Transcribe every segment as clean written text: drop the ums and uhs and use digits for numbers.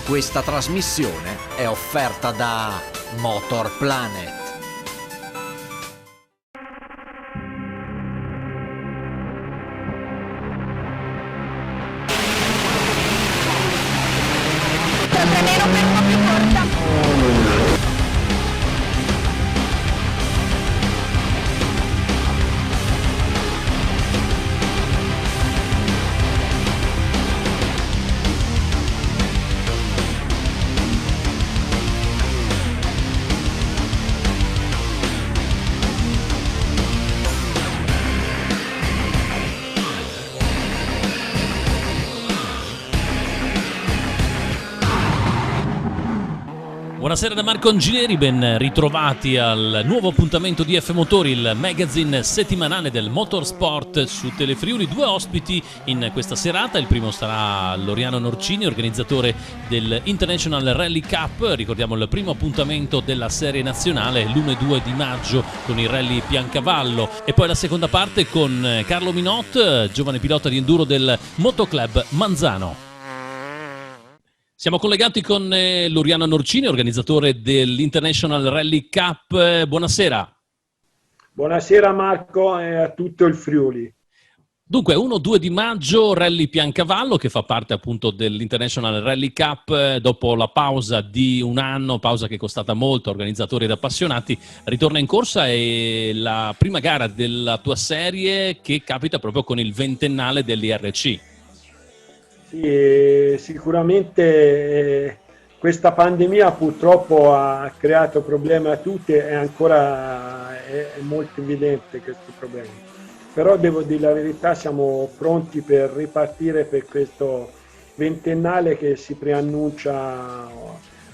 Questa trasmissione è offerta da Motor Planet. Buonasera da Marco Angileri, ben ritrovati al nuovo appuntamento di F Motori, il magazine settimanale del motorsport su Telefriuli. Due ospiti in questa serata, il primo sarà Loriano Norcini, organizzatore del International Rally Cup, ricordiamo il primo appuntamento della serie nazionale l'1 e 2 di maggio con il Rally Piancavallo, e poi la seconda parte con Carlo Minot, giovane pilota di enduro del Motoclub Manzano. Siamo collegati con Loriano Norcini, organizzatore dell'International Rally Cup. Buonasera. Buonasera Marco e a tutto il Friuli. Dunque, 1-2 di maggio, Rally Piancavallo, che fa parte appunto dell'International Rally Cup. Dopo la pausa di un anno, pausa che è costata molto a organizzatori ed appassionati, ritorna in corsa e la prima gara della tua serie che capita proprio con il ventennale dell'IRC. Sì, sicuramente questa pandemia purtroppo ha creato problemi a tutti e ancora è molto evidente questo problema. Però devo dire la verità, siamo pronti per ripartire per questo ventennale che si preannuncia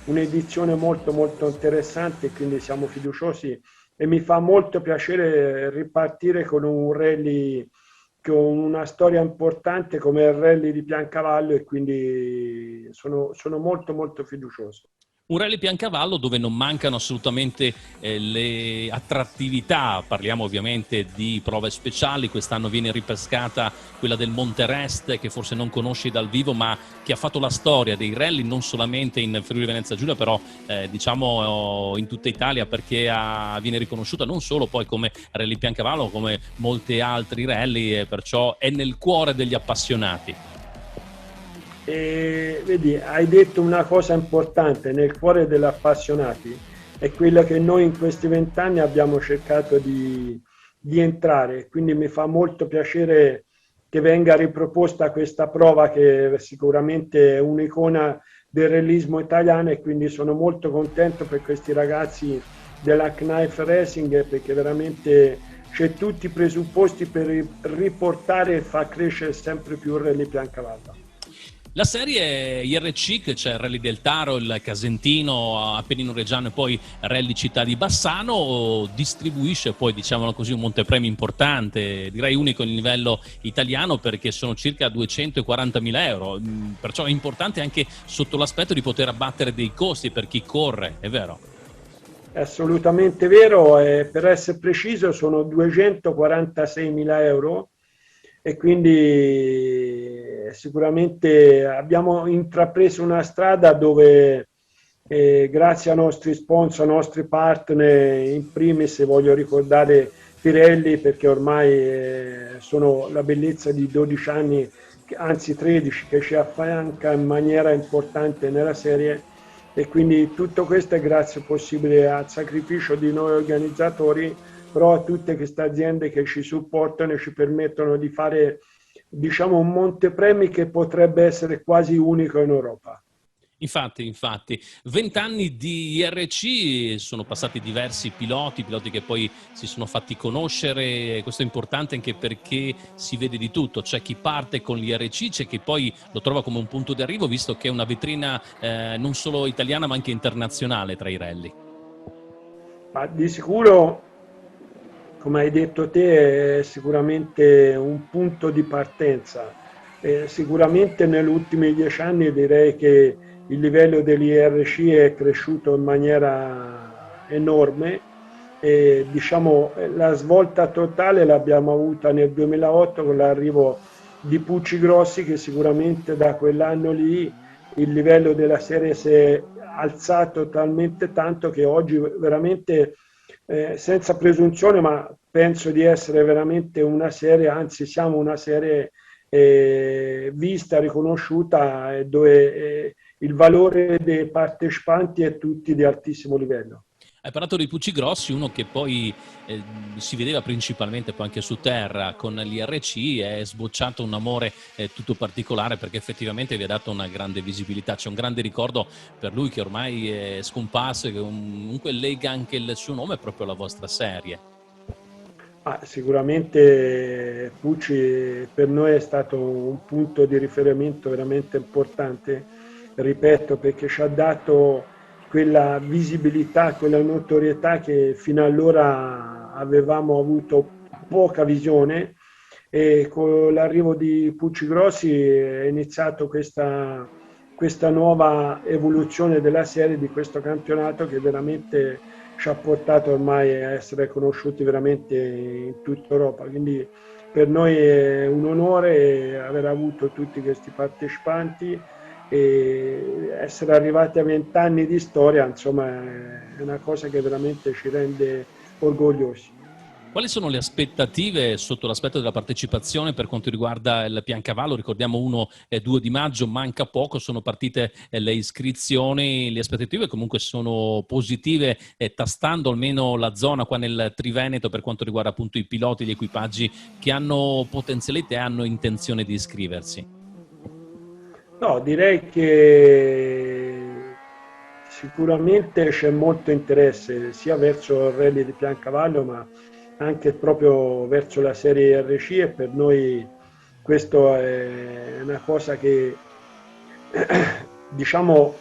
un'edizione molto molto interessante, quindi siamo fiduciosi e mi fa molto piacere ripartire con un rally con una storia importante come il Rally di Piancavallo, e quindi sono molto molto fiducioso. Un Rally Piancavallo dove non mancano assolutamente le attrattività, parliamo ovviamente di prove speciali. Quest'anno viene ripescata quella del Monterest, che forse non conosci dal vivo ma che ha fatto la storia dei rally non solamente in Friuli Venezia Giulia, però diciamo in tutta Italia, perché viene riconosciuta non solo poi come Rally Piancavallo, come molti altri rally, e perciò è nel cuore degli appassionati. E vedi, hai detto una cosa importante, nel cuore degli appassionati, è quella che noi in questi 20 anni abbiamo cercato di entrare, quindi mi fa molto piacere che venga riproposta questa prova, che sicuramente è un'icona del realismo italiano, e quindi sono molto contento per questi ragazzi della Knife Racing, perché veramente c'è tutti i presupposti per riportare e far crescere sempre più il Rally Piancavallo. La serie IRC, che c'è il Rally del Taro, il Casentino, Appennino Reggiano e poi Rally Città di Bassano, distribuisce poi, diciamolo così, un montepremi importante, direi unico a livello italiano, perché sono circa 240.000 euro, perciò è importante anche sotto l'aspetto di poter abbattere dei costi per chi corre, è vero? È assolutamente vero, e per essere preciso sono 246.000 euro, e quindi sicuramente abbiamo intrapreso una strada dove grazie ai nostri sponsor, ai nostri partner, in primis voglio ricordare Pirelli, perché ormai sono la bellezza di 12 anni, anzi 13, che ci affianca in maniera importante nella serie, e quindi tutto questo è grazie possibile al sacrificio di noi organizzatori, però a tutte queste aziende che ci supportano e ci permettono di fare, diciamo, un montepremi che potrebbe essere quasi unico in Europa. Infatti, 20 anni di IRC, sono passati diversi piloti che poi si sono fatti conoscere. Questo è importante anche perché si vede di tutto, c'è chi parte con l'IRC, c'è chi poi lo trova come un punto di arrivo, visto che è una vetrina non solo italiana ma anche internazionale tra i rally. Ma di sicuro, come hai detto te, è sicuramente un punto di partenza. Sicuramente negli ultimi 10 anni direi che il livello dell'IRC è cresciuto in maniera enorme, e diciamo la svolta totale l'abbiamo avuta nel 2008 con l'arrivo di Pucci Grossi, che sicuramente da quell'anno lì il livello della serie si è alzato talmente tanto che oggi veramente, senza presunzione, ma penso di essere veramente una serie, anzi siamo una serie vista, riconosciuta, dove il valore dei partecipanti è tutti di altissimo livello. Hai parlato dei Pucci Grossi, uno che poi si vedeva principalmente poi anche su terra con l'IRC, è sbocciato un amore tutto particolare perché effettivamente vi ha dato una grande visibilità. C'è un grande ricordo per lui che ormai è scomparso e che comunque lega anche il suo nome proprio alla vostra serie. Sicuramente Pucci per noi è stato un punto di riferimento veramente importante, ripeto, perché ci ha dato quella visibilità, quella notorietà che fino allora avevamo avuto poca visione, e con l'arrivo di Pucci Grossi è iniziato questa nuova evoluzione della serie, di questo campionato che veramente ci ha portato ormai a essere conosciuti veramente in tutta Europa. Quindi per noi è un onore aver avuto tutti questi partecipanti e essere arrivati a 20 anni di storia, insomma, è una cosa che veramente ci rende orgogliosi. Quali sono le aspettative sotto l'aspetto della partecipazione per quanto riguarda il Piancavallo? Ricordiamo 1 e 2 di maggio, manca poco, sono partite le iscrizioni, le aspettative comunque sono positive, tastando almeno la zona qua nel Triveneto per quanto riguarda appunto i piloti, gli equipaggi che hanno potenzialità e hanno intenzione di iscriversi. No, direi che sicuramente c'è molto interesse sia verso il rally di Piancavallo, ma anche proprio verso la serie RC, e per noi questo è una cosa che diciamo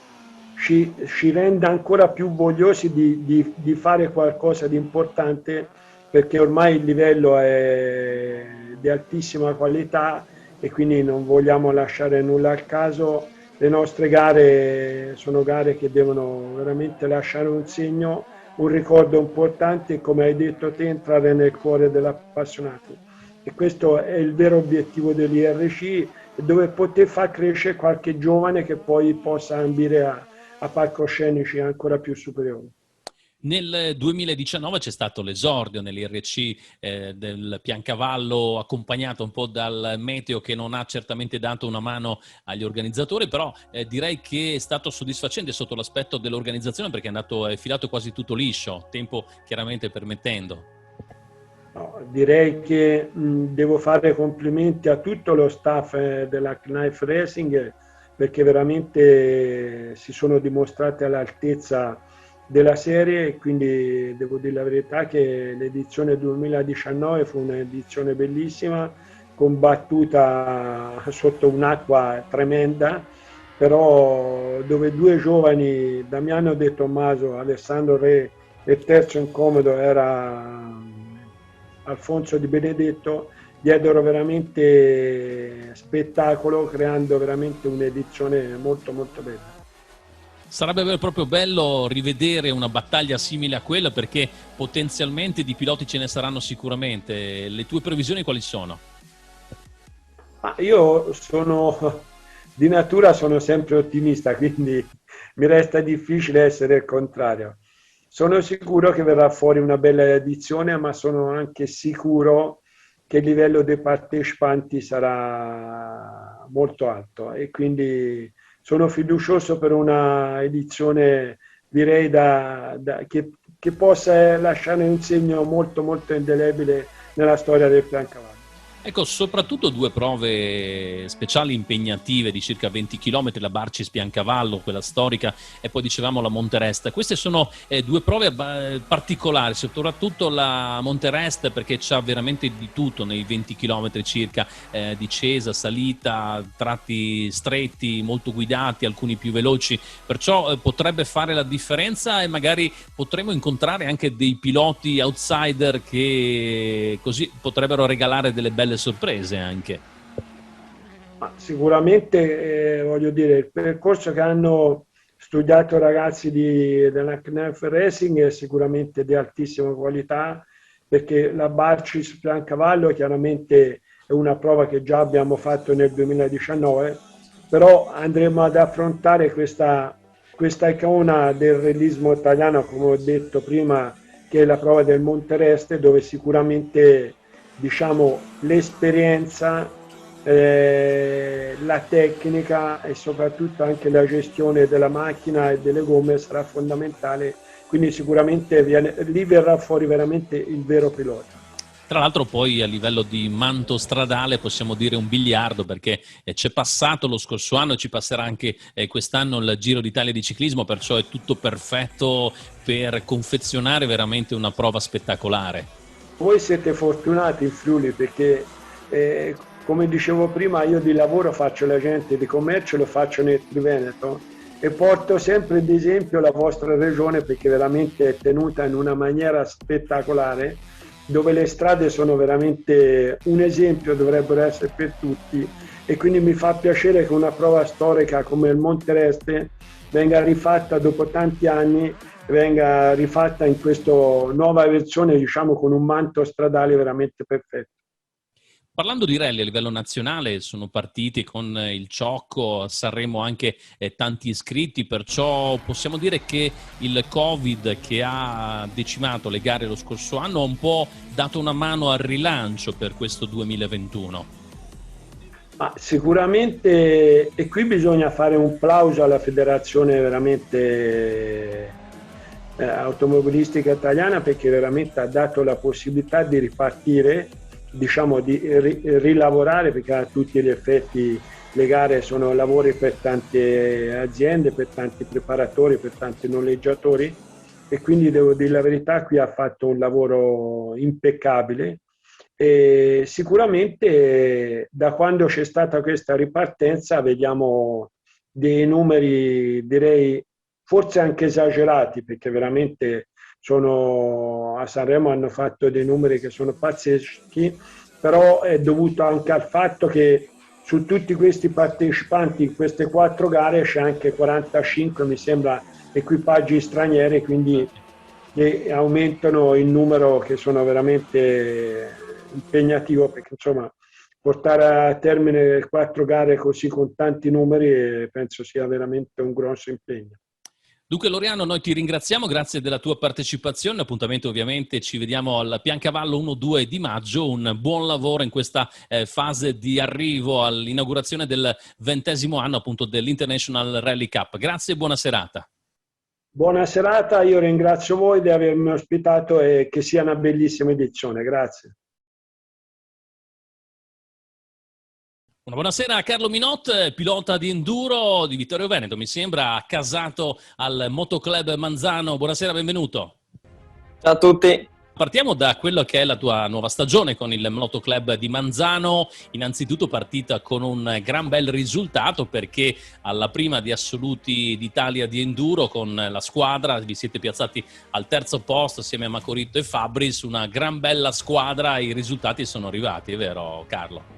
ci rende ancora più vogliosi di fare qualcosa di importante, perché ormai il livello è di altissima qualità e quindi non vogliamo lasciare nulla al caso. Le nostre gare sono gare che devono veramente lasciare un segno, un ricordo importante e, come hai detto te, entrare nel cuore dell'appassionato. E questo è il vero obiettivo dell'IRC, dove poter far crescere qualche giovane che poi possa ambire a palcoscenici ancora più superiori. Nel 2019 c'è stato l'esordio nell'IRC del Piancavallo, accompagnato un po' dal meteo che non ha certamente dato una mano agli organizzatori, però direi che è stato soddisfacente sotto l'aspetto dell'organizzazione perché è filato quasi tutto liscio, tempo chiaramente permettendo. No, direi che devo fare complimenti a tutto lo staff della Knife Racing, perché veramente si sono dimostrati all'altezza della serie, e quindi devo dire la verità che l'edizione 2019 fu un'edizione bellissima, combattuta sotto un'acqua tremenda, però dove due giovani, Damiano De Tommaso, Alessandro Re, e il terzo incomodo era Alfonso Di Benedetto, diedero veramente spettacolo, creando veramente un'edizione molto molto bella. Sarebbe proprio bello rivedere una battaglia simile a quella perché potenzialmente di piloti ce ne saranno sicuramente. Le tue previsioni quali sono? Io sono di natura sono sempre ottimista, quindi mi resta difficile essere il contrario. Sono sicuro che verrà fuori una bella edizione, ma sono anche sicuro che il livello dei partecipanti sarà molto alto e quindi sono fiducioso per una edizione, direi, che possa lasciare un segno molto molto indelebile nella storia del Piancavallo. Ecco, soprattutto 2 prove speciali impegnative di circa 20 km, la Barcis Piancavallo, quella storica, e poi dicevamo la Monterest. Queste sono 2 prove particolari, soprattutto la Monterest perché c'ha veramente di tutto nei 20 km circa, discesa, salita, tratti stretti, molto guidati, alcuni più veloci, perciò potrebbe fare la differenza e magari potremo incontrare anche dei piloti outsider che così potrebbero regalare delle belle sorprese anche. Sicuramente voglio dire, il percorso che hanno studiato i ragazzi della Knife Racing è sicuramente di altissima qualità, perché la Barcis Piancavallo chiaramente è una prova che già abbiamo fatto nel 2019 però andremo ad affrontare questa icona del realismo italiano, come ho detto prima, che è la prova del Monte Reste, dove sicuramente diciamo l'esperienza, la tecnica e soprattutto anche la gestione della macchina e delle gomme sarà fondamentale, quindi sicuramente lì verrà fuori veramente il vero pilota. Tra l'altro poi a livello di manto stradale possiamo dire un biliardo, perché c'è passato lo scorso anno e ci passerà anche quest'anno il Giro d'Italia di ciclismo, perciò è tutto perfetto per confezionare veramente una prova spettacolare. Voi siete fortunati in Friuli perché, come dicevo prima, io di lavoro faccio l'agente di commercio, lo faccio nel Triveneto e porto sempre ad esempio la vostra regione perché veramente è tenuta in una maniera spettacolare, dove le strade sono veramente un esempio, dovrebbero essere per tutti, e quindi mi fa piacere che una prova storica come il Monte Reste venga rifatta dopo tanti anni, venga rifatta in questa nuova versione, diciamo con un manto stradale veramente perfetto. Parlando di rally a livello nazionale, sono partiti con il Ciocco, a Sanremo anche tanti iscritti, perciò possiamo dire che il Covid che ha decimato le gare lo scorso anno ha un po' dato una mano al rilancio per questo 2021. Ma sicuramente, e qui bisogna fare un plauso alla federazione veramente automobilistica italiana, perché veramente ha dato la possibilità di ripartire, diciamo di rilavorare, perché a tutti gli effetti le gare sono lavori per tante aziende, per tanti preparatori, per tanti noleggiatori, e quindi devo dire la verità, qui ha fatto un lavoro impeccabile. E sicuramente da quando c'è stata questa ripartenza vediamo dei numeri, direi forse anche esagerati, perché veramente a Sanremo hanno fatto dei numeri che sono pazzeschi, però è dovuto anche al fatto che su tutti questi partecipanti in queste 4 gare c'è anche 45, mi sembra, equipaggi stranieri, quindi che aumentano il numero, che sono veramente impegnativo, perché insomma portare a termine 4 gare così con tanti numeri penso sia veramente un grosso impegno. Dunque Loriano, noi ti ringraziamo, grazie della tua partecipazione, appuntamento ovviamente, ci vediamo al Piancavallo 1-2 di maggio, un buon lavoro in questa fase di arrivo all'inaugurazione del 20° anno appunto dell'International Rally Cup. Grazie e buona serata. Buona serata, io ringrazio voi di avermi ospitato e che sia una bellissima edizione, grazie. Una buonasera a Carlo Minot, pilota di enduro di Vittorio Veneto, mi sembra, accasato al Motoclub Manzano. Buonasera, benvenuto. Ciao a tutti. Partiamo da quello che è la tua nuova stagione con il Motoclub di Manzano. Innanzitutto partita con un gran bel risultato, perché alla prima di assoluti d'Italia di enduro con la squadra vi siete piazzati al 3° posto assieme a Macoritto e Fabris, una gran bella squadra, i risultati sono arrivati, è vero Carlo?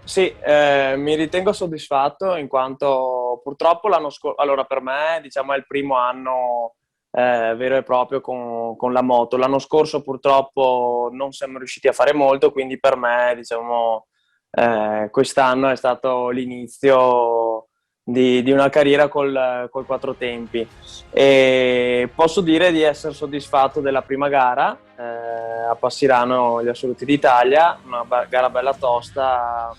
Sì, mi ritengo soddisfatto in quanto purtroppo l'anno scorso, allora per me diciamo è il primo anno vero e proprio con la moto. L'anno scorso purtroppo non siamo riusciti a fare molto, quindi per me diciamo quest'anno è stato l'inizio di una carriera col 4 tempi, e posso dire di essere soddisfatto della prima gara a Passirano, gli assoluti d'Italia, una gara bella tosta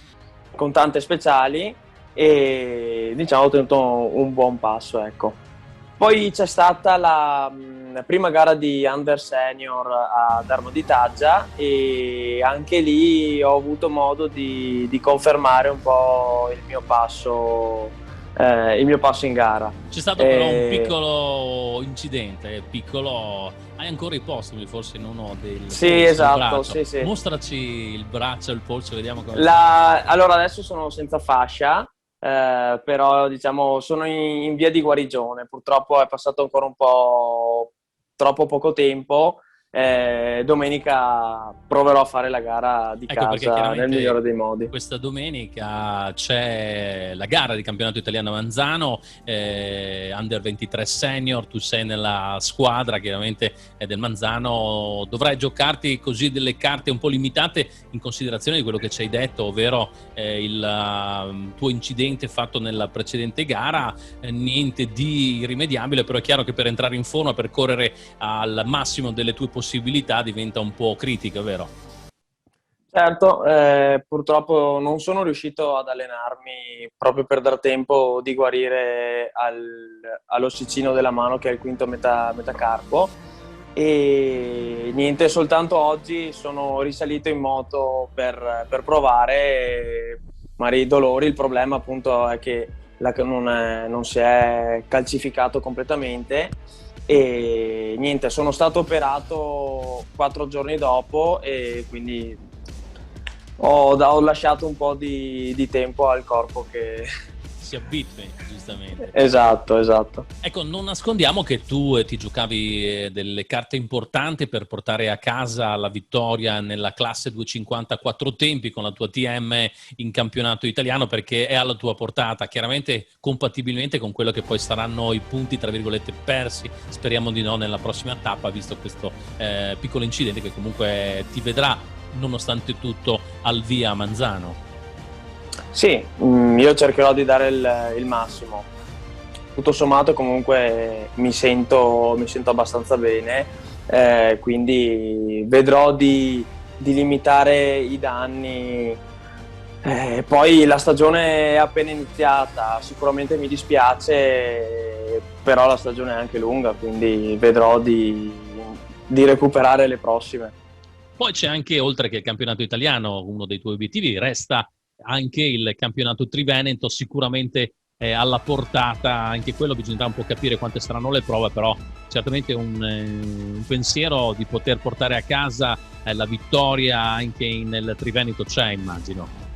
con tante speciali, e diciamo ho tenuto un buon passo, ecco. Poi c'è stata la prima gara di Under Senior a Dermo di Taggia, e anche lì ho avuto modo di confermare un po' il mio passo in gara. C'è stato però un piccolo incidente, hai ancora i postumi forse in uno del sì, esatto, sì. Mostraci il braccio, il polso, vediamo come allora adesso sono senza fascia, però diciamo sono in via di guarigione. Purtroppo è passato ancora un po' troppo poco tempo, domenica proverò a fare la gara di Ecco, perché casa nel chiaramente migliore dei modi. questa domenica c'è la gara di campionato italiano a Manzano, Under 23 Senior, tu sei nella squadra chiaramente del Manzano, dovrai giocarti così delle carte un po' limitate in considerazione di quello che ci hai detto, ovvero il tuo incidente fatto nella precedente gara, niente di irrimediabile, però è chiaro che per entrare in forma, per correre al massimo delle tue possibilità diventa un po' critico, vero? Certo, purtroppo non sono riuscito ad allenarmi proprio per dar tempo di guarire all'ossicino della mano, che è il quinto metacarpo, e niente, soltanto oggi sono risalito in moto per provare, magari i dolori. Il problema appunto è che non si è calcificato completamente, e niente, sono stato operato 4 giorni dopo, e quindi ho lasciato un po' di tempo al corpo che... Si abitui, giustamente. Esatto. Ecco, non nascondiamo che tu ti giocavi delle carte importanti per portare a casa la vittoria nella classe 250 quattro tempi con la tua TM in campionato italiano, perché è alla tua portata, chiaramente compatibilmente con quello che poi saranno i punti, tra virgolette, persi, speriamo di no, nella prossima tappa, visto questo piccolo incidente che comunque ti vedrà, nonostante tutto, al via a Manzano. Sì, io cercherò di dare il massimo. Tutto sommato comunque mi sento abbastanza bene, quindi vedrò di limitare i danni. Poi la stagione è appena iniziata, sicuramente mi dispiace, però la stagione è anche lunga, quindi vedrò di recuperare le prossime. Poi c'è anche, oltre che il campionato italiano, uno dei tuoi obiettivi, resta anche il campionato Triveneto, sicuramente alla portata, anche quello bisognerà un po' capire quante saranno le prove, però certamente un pensiero di poter portare a casa la vittoria anche nel Triveneto c'è, immagino.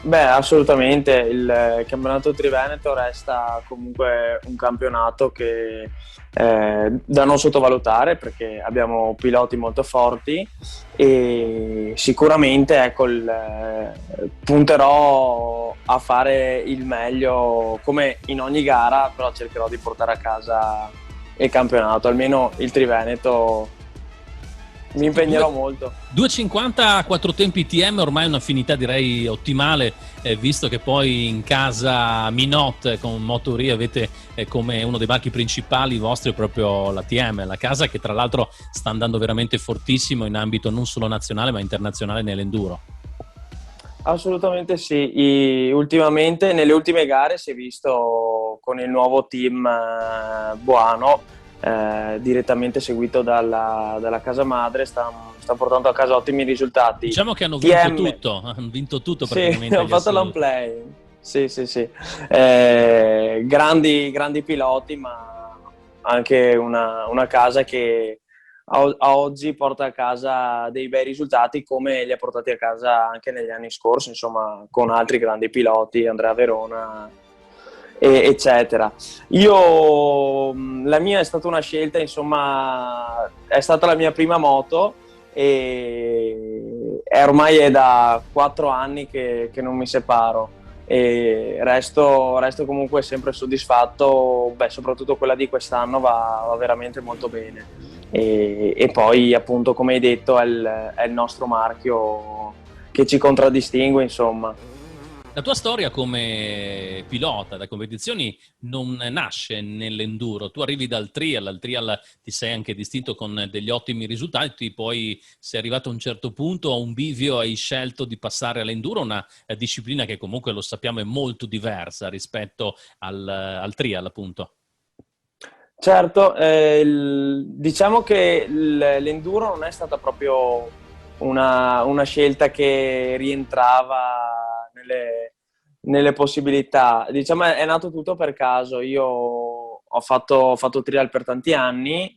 Beh, assolutamente, il campionato Triveneto resta comunque un campionato che da non sottovalutare, perché abbiamo piloti molto forti, e sicuramente ecco, punterò a fare il meglio come in ogni gara, però cercherò di portare a casa il campionato, almeno il Triveneto. Mi impegnerò molto. 2,50 quattro tempi TM, ormai un'affinità direi ottimale, visto che poi in casa Minot con Motori avete come uno dei marchi principali vostri proprio la TM, la casa che tra l'altro sta andando veramente fortissimo in ambito non solo nazionale ma internazionale nell'enduro. Assolutamente sì, ultimamente nelle ultime gare si è visto con il nuovo team Buano, direttamente seguito dalla casa madre, sta portando a casa ottimi risultati. Diciamo che hanno vinto tutto sì, praticamente. Hanno fatto l'unplay. Sì. Grandi piloti, ma anche una casa che a oggi porta a casa dei bei risultati, come li ha portati a casa anche negli anni scorsi, insomma, con altri grandi piloti, Andrea Verona, eccetera. La mia è stata una scelta, insomma, è stata la mia prima moto, e ormai è da 4 anni che non mi separo, e resto comunque sempre soddisfatto. Soprattutto quella di quest'anno va veramente molto bene, e poi appunto, come hai detto, è il nostro marchio che ci contraddistingue, insomma. La tua storia come pilota da competizioni non nasce nell'enduro, tu arrivi dal trial, al trial ti sei anche distinto con degli ottimi risultati, poi sei arrivato a un certo punto a un bivio, hai scelto di passare all'enduro, una disciplina che comunque lo sappiamo è molto diversa rispetto al trial, appunto. Certo, diciamo che l'enduro non è stata proprio una scelta che rientrava nelle possibilità. Diciamo, è nato tutto per caso. Io ho fatto trial per tanti anni,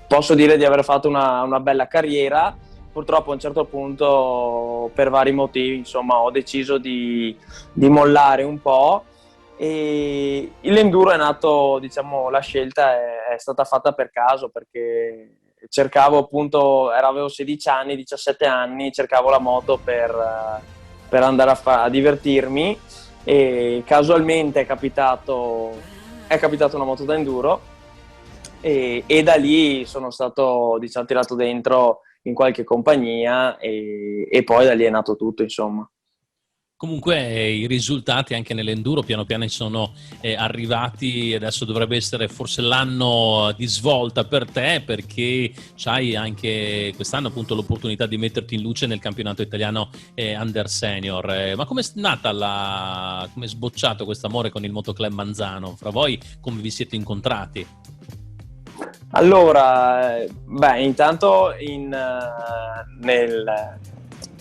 posso dire di aver fatto una bella carriera. Purtroppo a un certo punto, per vari motivi, insomma, ho deciso di mollare un po', e l'enduro è nato, diciamo, la scelta è stata fatta per caso, perché cercavo appunto, avevo 16 anni, 17 anni, cercavo la moto per andare a divertirmi, e casualmente è capitato una moto da enduro, e da lì sono stato, diciamo, tirato dentro in qualche compagnia, e poi da lì è nato tutto, insomma. Comunque i risultati anche nell'enduro piano piano sono arrivati. Adesso dovrebbe essere forse l'anno di svolta per te, perché c'hai anche quest'anno appunto l'opportunità di metterti in luce nel campionato italiano Under Senior. Ma com'è nata come è sbocciato questo amore con il Motoclub Manzano? Fra voi come vi siete incontrati? Allora, intanto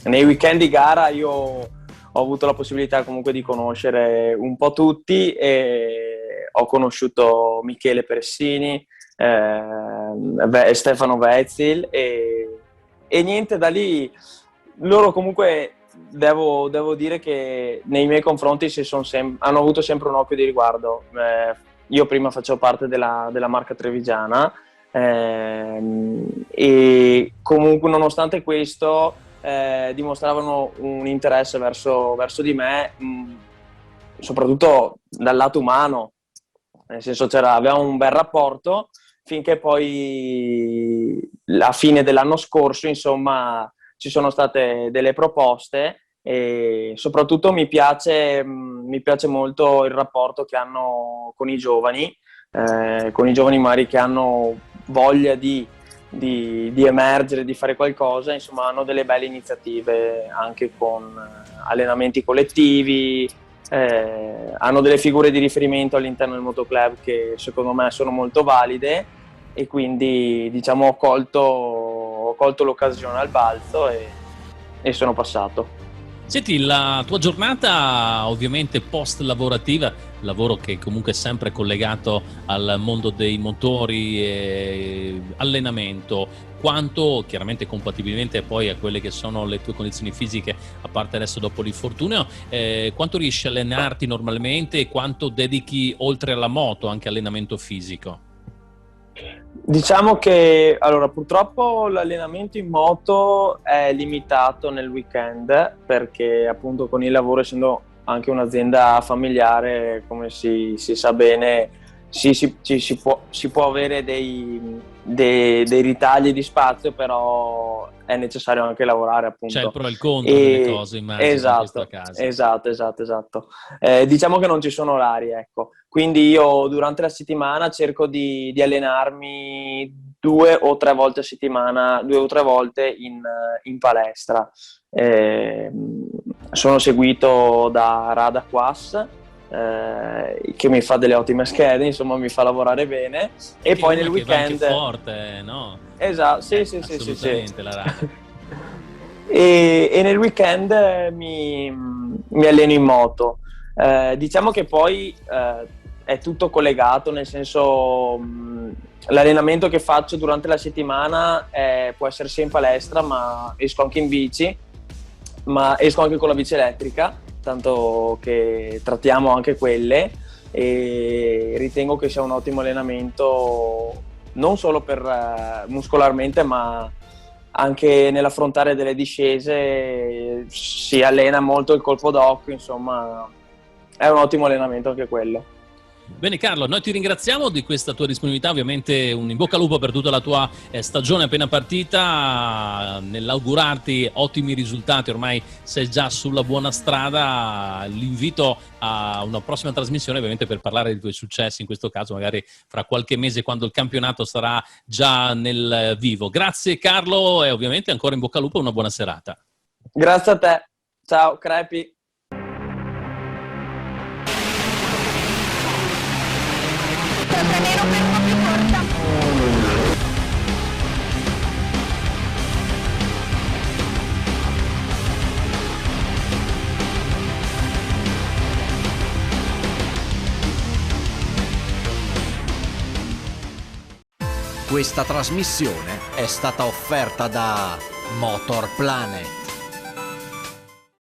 nei weekend di gara io ho avuto la possibilità comunque di conoscere un po' tutti, e ho conosciuto Michele Peressini, Stefano Vezzil, e niente, da lì loro comunque devo dire che nei miei confronti hanno avuto sempre un occhio di riguardo. Io prima facevo parte della marca trevigiana, e comunque nonostante questo dimostravano un interesse verso di me, soprattutto dal lato umano, nel senso avevamo un bel rapporto, finché poi alla fine dell'anno scorso, insomma, ci sono state delle proposte, e soprattutto mi piace molto il rapporto che hanno con i giovani magari che hanno voglia di emergere, di fare qualcosa. Insomma, hanno delle belle iniziative anche con allenamenti collettivi, hanno delle figure di riferimento all'interno del motoclub che secondo me sono molto valide, e quindi diciamo ho colto l'occasione al balzo e sono passato. Senti, la tua giornata ovviamente post lavorativa, lavoro che comunque è sempre collegato al mondo dei motori e allenamento, quanto chiaramente compatibilmente poi a quelle che sono le tue condizioni fisiche, a parte adesso dopo l'infortunio, quanto riesci a allenarti normalmente e quanto dedichi oltre alla moto anche allenamento fisico? Diciamo che allora purtroppo l'allenamento in moto è limitato nel weekend, perché appunto con il lavoro, essendo anche un'azienda familiare, come si sa bene, si può avere dei ritagli di spazio, però è necessario anche lavorare, appunto. C'è il pro e il contro delle cose, immagino, esatto, in questo caso. Esatto. Diciamo che non ci sono orari, ecco. Quindi io durante la settimana cerco di allenarmi 2 o 3 volte a settimana, 2 o 3 volte in palestra. Sono seguito da Rada Quas, che mi fa delle ottime schede, insomma mi fa lavorare bene, e poi nel weekend va anche forte, no? Esatto, sì, assolutamente, la Rada. e nel weekend mi alleno in moto. Diciamo che poi è tutto collegato, nel senso l'allenamento che faccio durante la settimana può essere sia in palestra, ma esco anche in bici, ma esco anche con la bici elettrica, tanto che trattiamo anche quelle, e ritengo che sia un ottimo allenamento non solo per muscolarmente, ma anche nell'affrontare delle discese. Si allena molto il colpo d'occhio, insomma è un ottimo allenamento anche quello. Bene Carlo, noi ti ringraziamo di questa tua disponibilità, ovviamente un in bocca al lupo per tutta la tua stagione appena partita, nell'augurarti ottimi risultati, ormai sei già sulla buona strada. L'invito a una prossima trasmissione ovviamente per parlare dei tuoi successi, in questo caso magari fra qualche mese quando il campionato sarà già nel vivo. Grazie Carlo, e ovviamente ancora in bocca al lupo e una buona serata. Grazie a te, ciao Crepi. Questa trasmissione è stata offerta da Motorplanet.